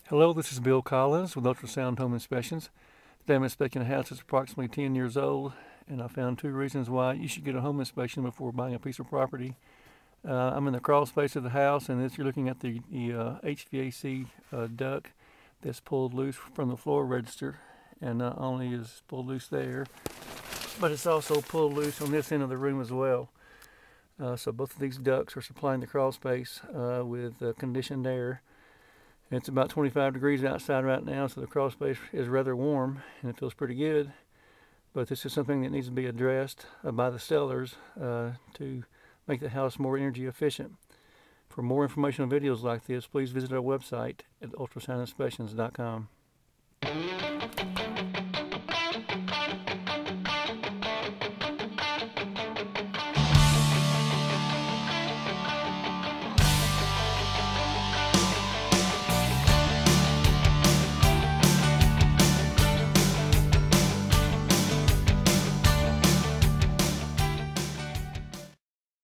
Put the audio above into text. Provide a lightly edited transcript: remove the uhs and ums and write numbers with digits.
Hello, this is Bill Collins with UltraSound Home Inspections. Today I'm inspecting a house that's approximately 10 years old, and I found two reasons why you should get a home inspection before buying a piece of property. I'm in the crawl space of the house, and as you're looking at the HVAC duct that's pulled loose from the floor register, and not only is pulled loose there, but it's also pulled loose on this end of the room as well. So both of these ducts are supplying the crawl space with conditioned air. It's about 25 degrees outside right now, so the crawl space is rather warm and it feels pretty good. But this is something that needs to be addressed by the sellers to make the house more energy efficient. For more information on videos like this, please visit our website at ultrasoundinspections.com.